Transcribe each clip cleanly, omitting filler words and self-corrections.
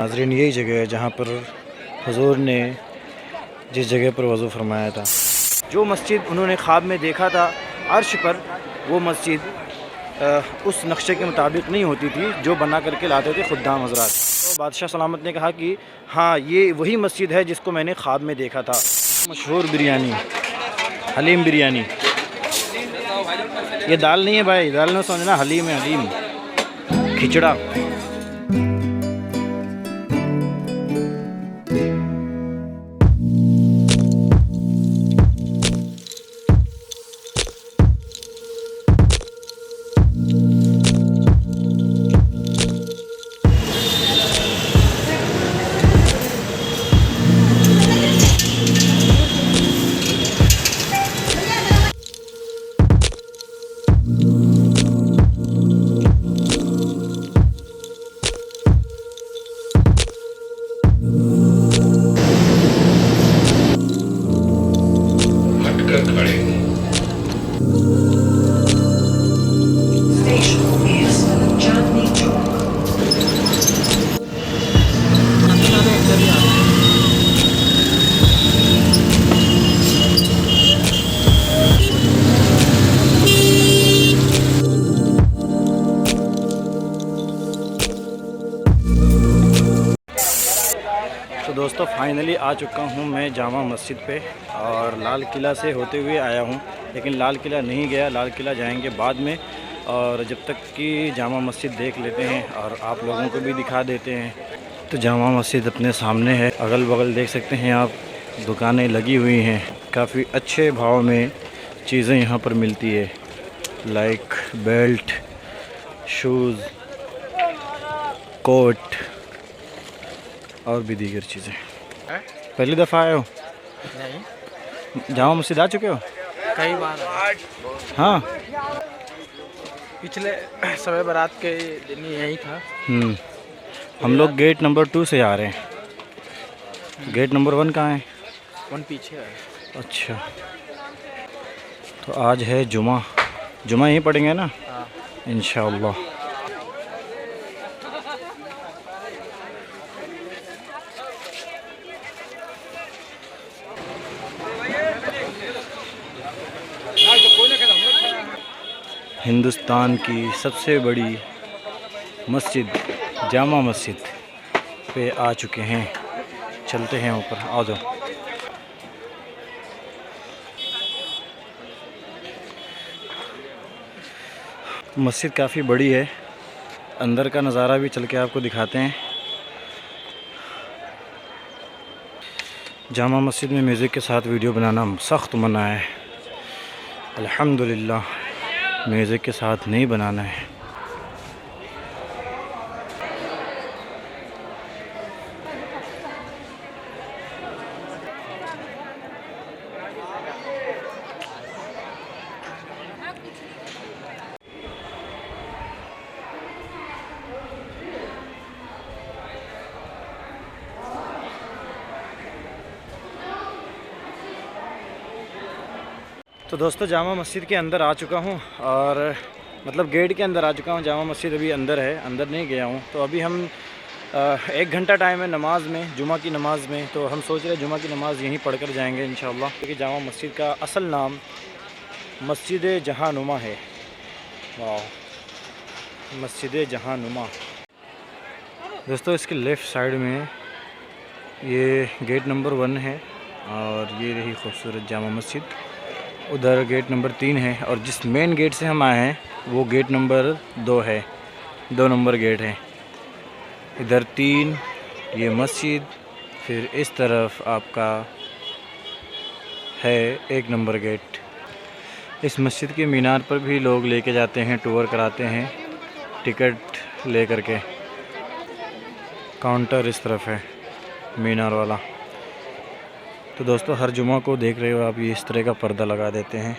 नाज़रीन, यही जगह है जहाँ पर हुज़ूर ने जिस जगह पर वज़ू फरमाया था। जो मस्जिद उन्होंने ख्वाब में देखा था अर्श पर, वो मस्जिद उस नक्शे के मुताबिक नहीं होती थी जो बना करके लाते थे खुद्दाम हज़रात। तो बादशाह सलामत ने कहा कि हाँ, ये वही मस्जिद है जिसको मैंने ख्वाब में देखा था। मशहूर बिरयानी, हलीम बिरयानी। ये दाल नहीं है भाई, दाल ना समझना, हलीम है, हलीम खिचड़ा। तो दोस्तों, फाइनली आ चुका हूँ मैं जामा मस्जिद पे, और लाल किला से होते हुए आया हूँ, लेकिन लाल किला नहीं गया। लाल किला जाएंगे बाद में, और जब तक कि जामा मस्जिद देख लेते हैं और आप लोगों को भी दिखा देते हैं। तो जामा मस्जिद अपने सामने है, अगल बगल देख सकते हैं आप, दुकानें लगी हुई हैं। काफ़ी अच्छे भाव में चीज़ें यहाँ पर मिलती है, लाइक बेल्ट, शूज़, कोट और भी दीगर चीज़ें। पहली दफ़ा आए हो? नहीं, जामा मस्जिद आ चुके हो? कई बार। हाँ, पिछले शब बारात के दिन यही था। हम लोग गेट नंबर 2 से आ रहे हैं। गेट नंबर 1 कहाँ है? 1 पीछे है। अच्छा, तो आज है जुमा। जुमा यहीं पढ़ेंगे ना? हाँ। इंशाअल्लाह। हिंदुस्तान की सबसे बड़ी मस्जिद जामा मस्जिद पे आ चुके हैं। चलते हैं ऊपर, आ जाओ। मस्जिद काफ़ी बड़ी है, अंदर का नज़ारा भी चल के आपको दिखाते हैं। जामा मस्जिद में म्यूज़िक के साथ वीडियो बनाना सख्त मना है। अल्हम्दुलिल्लाह म्यूज़िक के साथ नहीं बनाना है। तो दोस्तों, जामा मस्जिद के अंदर आ चुका हूँ, और मतलब गेट के अंदर आ चुका हूँ। जामा मस्जिद अभी अंदर है, अंदर नहीं गया हूँ। तो अभी हम 1 घंटा टाइम है नमाज में, जुमा की नमाज़ में। तो हम सोच रहे हैं जुमा की नमाज़ यहीं पढ़ कर जाएँगे इंशाअल्लाह, क्योंकि जामा मस्जिद का असल नाम मस्जिद जहानुमा है। वाह, मस्जिद जहानुमा। दोस्तों, इसके लेफ़्ट साइड में ये गेट नंबर 1 है, और ये रही खूबसूरत जामा मस्जिद। उधर गेट नंबर 3 है, और जिस मेन गेट से हम आए हैं वो गेट नंबर 2 है। 2 नंबर गेट है। इधर 3, ये मस्जिद, फिर इस तरफ आपका है 1 नंबर गेट। इस मस्जिद के मीनार पर भी लोग लेके जाते हैं, टूर कराते हैं, टिकट ले करके। काउंटर इस तरफ है मीनार वाला। तो दोस्तों, हर जुमा को देख रहे हो आप, ये इस तरह का पर्दा लगा देते हैं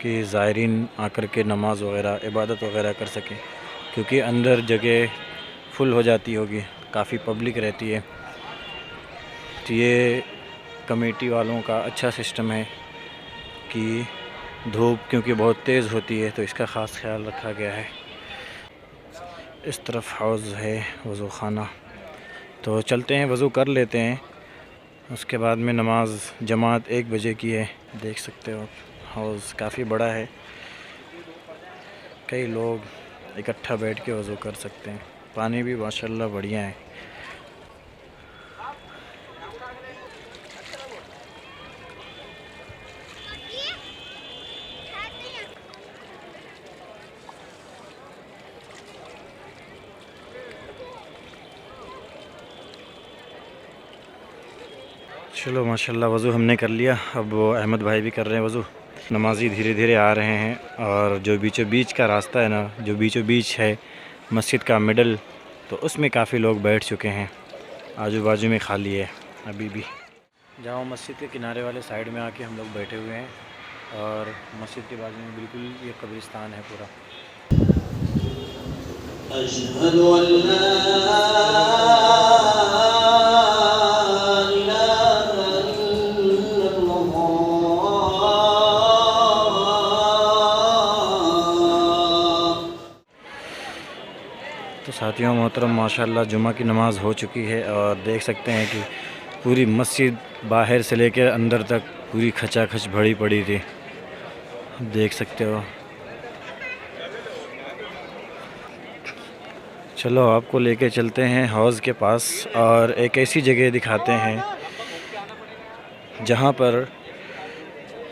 कि ज़ायरीन आकर के नमाज़ वग़ैरह, इबादत वग़ैरह कर सकें, क्योंकि अंदर जगह फुल हो जाती होगी, काफ़ी पब्लिक रहती है। तो ये कमेटी वालों का अच्छा सिस्टम है कि धूप क्योंकि बहुत तेज़ होती है, तो इसका ख़ास ख्याल रखा गया है। इस तरफ हौज़ है, वज़ू ख़ाना। तो चलते हैं, वज़ू कर लेते हैं, उसके बाद में नमाज जमात 1 बजे की है। देख सकते हो आप हाउस काफ़ी बड़ा है, कई लोग इकट्ठा बैठ के वज़ू कर सकते हैं। पानी भी माशाल्लाह बढ़िया है। चलो माशाल्लाह वज़ू हमने कर लिया। अब वो अहमद भाई भी कर रहे हैं वज़ू। नमाजी धीरे धीरे आ रहे हैं और जो बीचों बीच का रास्ता है ना, जो बीचों बीच है मस्जिद का मिडल, तो उसमें काफ़ी लोग बैठ चुके हैं। आजू बाजू में खाली है अभी भी। जाओ मस्जिद के किनारे वाले साइड में आके हम लोग बैठे हुए हैं और मस्जिद के बाजू में बिल्कुल ये कब्रिस्तान है पूरा। अशहदु अल्ला तो साथियों मोहतरम माशाल्लाह जुमा की नमाज़ हो चुकी है और देख सकते हैं कि पूरी मस्जिद बाहर से लेकर अंदर तक पूरी खचाखच भरी पड़ी थी, देख सकते हो। चलो आपको लेके चलते हैं हौज़ के पास और एक ऐसी जगह दिखाते हैं जहाँ पर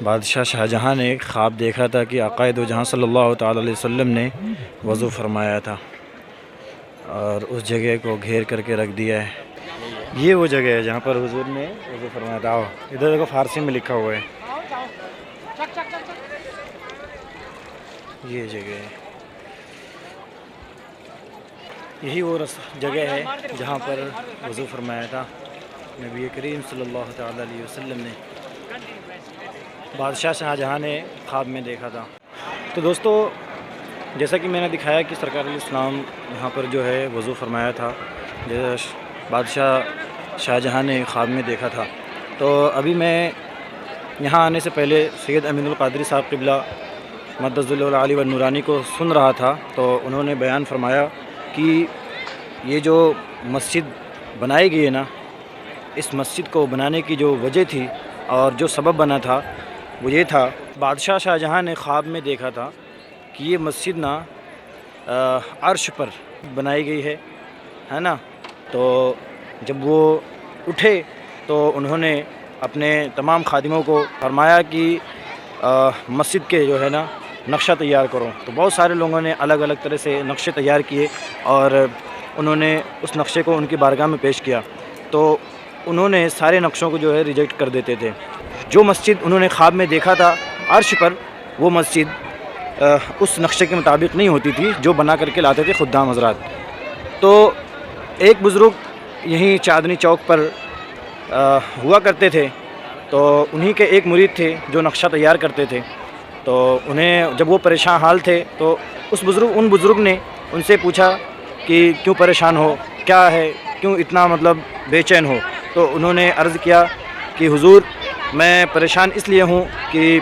बादशाह शाहजहाँ ने ख्वाब देखा था कि आक़ाए दो जहाँ सल्लल्लाहु तआला अलैहि वसल्लम ने वज़ू फरमाया था और उस जगह को घेर करके रख दिया है। ये वो जगह है जहाँ पर हुज़ूर ने वज़ू फरमाया था। आओ इधर देखो, फ़ारसी में लिखा हुआ है, ये जगह है। यही वो जगह है जहाँ पर वज़ू फरमाया था नबी करीम सल्लल्लाहु तआला अलैहि वसल्लम ने, बादशाह शाहजहाँ ने ख्वाब में देखा था। तो दोस्तों जैसा कि मैंने दिखाया कि सरकार इस्लाम यहाँ पर जो है वज़ू फरमाया था, जैसा बादशाह शाहजहाँ ने ख्वाब में देखा था। तो अभी मैं यहाँ आने से पहले सैयद अमीनुल क़ादरी साहब क़िबला मद्दज़ुल्लुल आली व नूरानी को सुन रहा था, तो उन्होंने बयान फरमाया कि ये जो मस्जिद बनाई गई है ना, इस मस्जिद को बनाने की जो वजह थी और जो सबब बना था वो ये था, बादशाह शाहजहाँ ने ख्वाब में देखा था कि ये मस्जिद ना अर्श पर बनाई गई है ना। तो जब वो उठे तो उन्होंने अपने तमाम खादिमों को फरमाया कि मस्जिद के जो है ना नक्शा तैयार करो। तो बहुत सारे लोगों ने अलग अलग तरह से नक्शे तैयार किए और उन्होंने उस नक्शे को उनकी बारगाह में पेश किया। तो उन्होंने सारे नक्शों को जो है रिजेक्ट कर देते थे। जो मस्जिद उन्होंने ख्वाब में देखा था अर्श पर, वो मस्जिद उस नक्शे के मुताबिक नहीं होती थी जो बना करके लाते थे खुद्दाम हज़रात। तो एक बुज़ुर्ग यहीं चांदनी चौक पर हुआ करते थे, तो उन्हीं के एक मुरीद थे जो नक्शा तैयार करते थे। तो उन्हें जब वो परेशान हाल थे तो उन बुज़ुर्ग ने उनसे पूछा कि क्यों परेशान हो, क्या है, क्यों इतना मतलब बेचैन हो। तो उन्होंने अर्ज़ किया कि हुज़ूर मैं परेशान इसलिए हूँ कि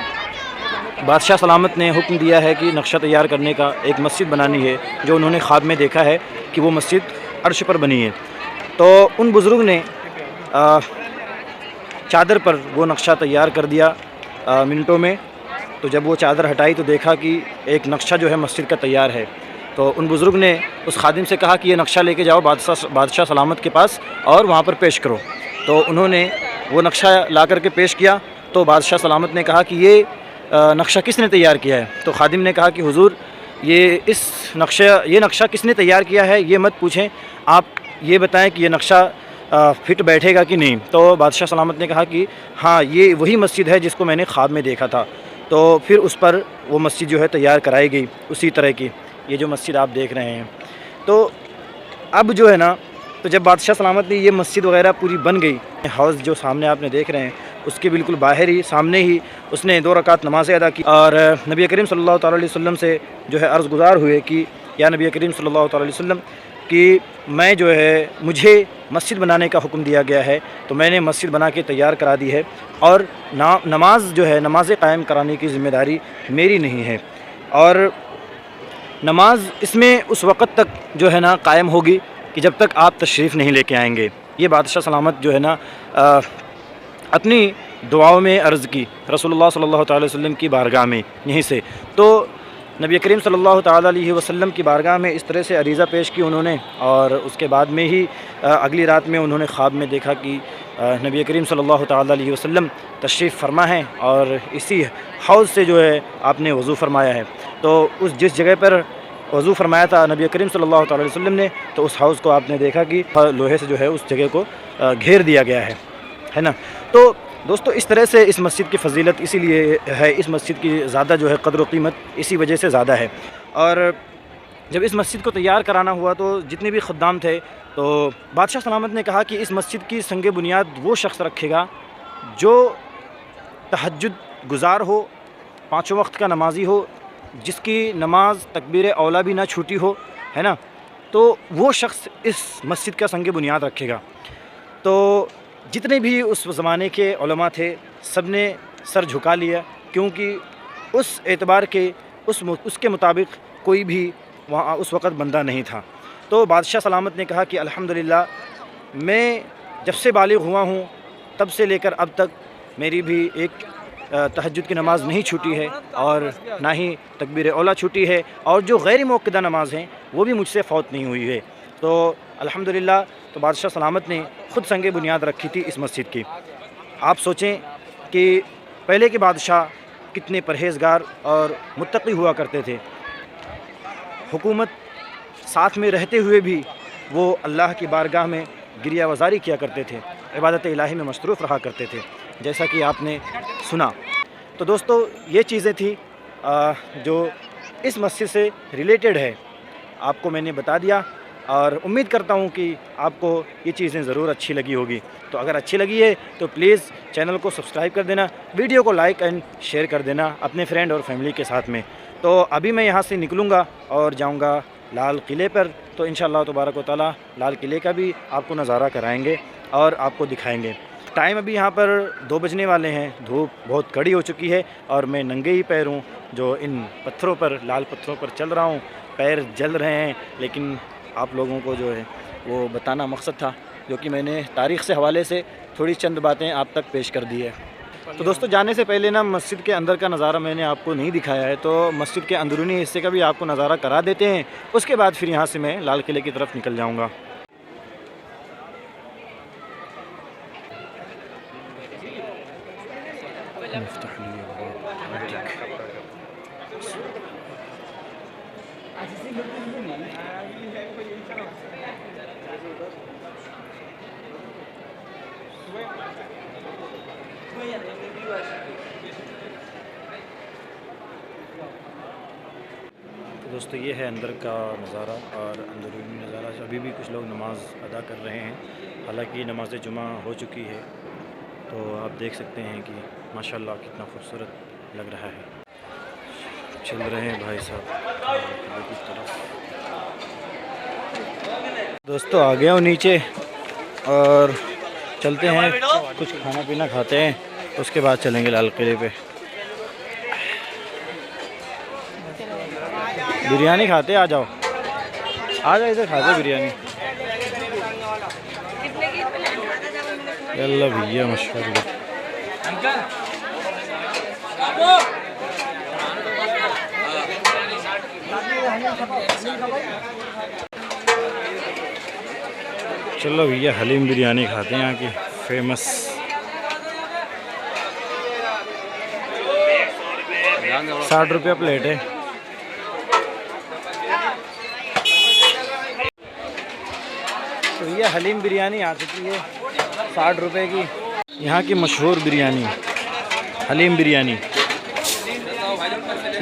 बादशाह सलामत ने हुक्म दिया है कि नक्शा तैयार करने का, एक मस्जिद बनानी है जो उन्होंने ख्वाब में देखा है कि वो मस्जिद अर्श पर बनी है। तो उन बुज़ुर्ग ने चादर पर वो नक्शा तैयार कर दिया मिनटों में। तो जब वो चादर हटाई तो देखा कि एक नक्शा जो है मस्जिद का तैयार है। तो उन बुज़ुर्ग ने उस खादिम से कहा कि ये नक्शा लेके जाओ बादशाह सलामत के पास और वहाँ पर पेश करो। तो उन्होंने वो नक्शा ला करके पेश किया। तो बादशाह सलामत ने कहा कि ये नक्शा किसने तैयार किया है। तो खादिम ने कहा कि हुज़ूर ये नक्शा किसने तैयार किया है ये मत पूछें, आप ये बताएं कि ये नक्शा फिट बैठेगा कि नहीं। तो बादशाह सलामत ने कहा कि हाँ ये वही मस्जिद है जिसको मैंने ख्वाब में देखा था। तो फिर उस पर वो मस्जिद जो है तैयार कराई गई उसी तरह की, ये जो मस्जिद आप देख रहे हैं। तो अब जो है ना, तो जब बादशाह सलामत ने ये मस्जिद वगैरह पूरी बन गई, हाउस जो सामने आपने देख रहे हैं उसके बिल्कुल बाहर ही सामने ही उसने 2 रकात नमाज़ें अदा की और नबी करीम सल्लल्लाहु तआला अलैहि वसल्लम से जो है अर्ज़ गुज़ार हुए कि या नबी करीम सल्लल्लाहु तआला अलैहि वसल्लम कि मैं जो है मुझे मस्जिद बनाने का हुक्म दिया गया है, तो मैंने मस्जिद बना के तैयार करा दी है और नमाज जो है नमाज़ें कायम कराने की ज़िम्मेदारी मेरी नहीं है। और नमाज इसमें उस वक़्त तक जो है ना कायम होगी कि जब तक आप तशरीफ़ नहीं लेके आएंगे। ये बादशाह सलामत जो है ना अपनी दुआओं में अर्ज़ की रसूलुल्लाह सल्लल्लाहु अलैहि वसल्लम की बारगाह में यहीं से। तो नबी करीम सल्लल्लाहु अलैहि वसल्लम की बारगाह में इस तरह से अरीज़ा पेश की उन्होंने, और उसके बाद में ही अगली रात में उन्होंने ख्वाब में देखा कि नबी करीम सल्लल्लाहु अलैहि वसल्लम तशरीफ़ फरमा है और इसी हौज़ से जो है आपने वज़ू फरमाया है। तो उस जिस जगह पर वज़ू फरमाया था नबी करीम सल्लल्लाहु अलैहि वसल्लम ने, तो उस हौज़ को आपने देखा कि लोहे से जो है उस जगह को घेर दिया गया है ना। तो दोस्तों इस तरह से इस मस्जिद की फ़जीलत इसीलिए है, इस मस्जिद की ज़्यादा जो है क़द्र व क़ीमत इसी वजह से ज़्यादा है। और जब इस मस्जिद को तैयार कराना हुआ तो जितने भी ख़ुद्दाम थे, तो बादशाह सलामत ने कहा कि इस मस्जिद की संग बुनियाद वो शख्स रखेगा जो तहज्जुद गुज़ार हो, पाँचों वक्त का नमाज़ी हो, जिसकी नमाज तकबीर औला भी ना छूटी हो, है ना। तो वो शख्स इस मस्जिद का संग बुनियाद रखेगा। तो जितने भी उस ज़माने के उलमा थे सब ने सर झुका लिया, क्योंकि उस एतबार के उसके मुताबिक कोई भी वहाँ उस वक़्त बंदा नहीं था। तो बादशाह सलामत ने कहा कि अल्हम्दुलिल्लाह मैं जब से बालिग़ हुआ हूँ तब से लेकर अब तक मेरी भी एक तहज्जुद की नमाज़ नहीं छूटी है और ना ही तकबीर औला छूटी है, और जो गैर मुअक्कदा नमाज़ हैं वो भी मुझसे फ़ौत नहीं हुई है। तो अल्हम्दुलिल्लाह तो बादशाह सलामत ने ख़ुद संग बुनियाद रखी थी इस मस्जिद की। आप सोचें कि पहले के बादशाह कितने परहेज़गार और मुत्तक़ी हुआ करते थे। हुकूमत साथ में रहते हुए भी वो अल्लाह की बारगाह में गिरिया वज़ारी किया करते थे, इबादत इलाही में मसरूफ़ रहा करते थे, जैसा कि आपने सुना। तो दोस्तों ये चीज़ें थी जो इस मस्जिद से रिलेटेड है, आपको मैंने बता दिया, और उम्मीद करता हूँ कि आपको ये चीज़ें ज़रूर अच्छी लगी होगी। तो अगर अच्छी लगी है तो प्लीज़ चैनल को सब्सक्राइब कर देना, वीडियो को लाइक एंड शेयर कर देना अपने फ्रेंड और फैमिली के साथ में। तो अभी मैं यहाँ से निकलूँगा और जाऊँगा लाल किले पर। तो इंशाअल्लाह तबारक व तआला लाल किले का भी आपको नज़ारा कराएँगे और आपको दिखाएँगे। टाइम अभी यहाँ पर 2 बजने वाले हैं, धूप बहुत कड़ी हो चुकी है और मैं नंगे ही पैर हूँ जो इन पत्थरों पर, लाल पत्थरों पर चल रहा हूँ। पैर जल रहे हैं, लेकिन आप लोगों को जो है वो बताना मकसद था, जो कि मैंने तारीख़ से हवाले से थोड़ी चंद बातें आप तक पेश कर दी है। तो दोस्तों जाने से पहले ना मस्जिद के अंदर का नज़ारा मैंने आपको नहीं दिखाया है, तो मस्जिद के अंदरूनी हिस्से का भी आपको नज़ारा करा देते हैं। उसके बाद फिर यहाँ से मैं लाल किले की तरफ निकल जाऊँगा। दोस्तों ये है अंदर का नज़ारा और अंदरूनी नज़ारा। अभी भी कुछ लोग नमाज़ अदा कर रहे हैं, हालांकि नमाज जुमा हो चुकी है। तो आप देख सकते हैं कि माशाल्लाह कितना खूबसूरत लग रहा है। चल रहे हैं भाई साहब की तरफ। दोस्तों आ गया हूँ नीचे और चलते हैं, कुछ खाना पीना खाते हैं, उसके बाद चलेंगे लाल किले पे। बिरयानी खाते, आ जाओ इधर खाते बिरयानी। अल्लाह भैया माशाल्लाह। चलो भैया हलीम बिरयानी खाते हैं यहाँ की फेमस। 60 रुपया प्लेट है। तो ये हलीम बिरयानी आ चुकी है 60 रुपये की, यहाँ की मशहूर बिरयानी हलीम बिरयानी।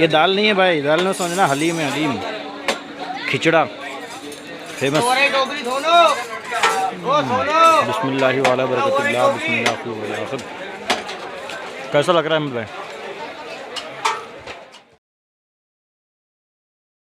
ये दाल नहीं है भाई, दाल में समझना, हलीम है, हलीम खिचड़ा फेमस। बिस्मिल्लाह वाला बरकतुल्लाह, बिस्मिल्लाह। कैसा लग रहा है भाई?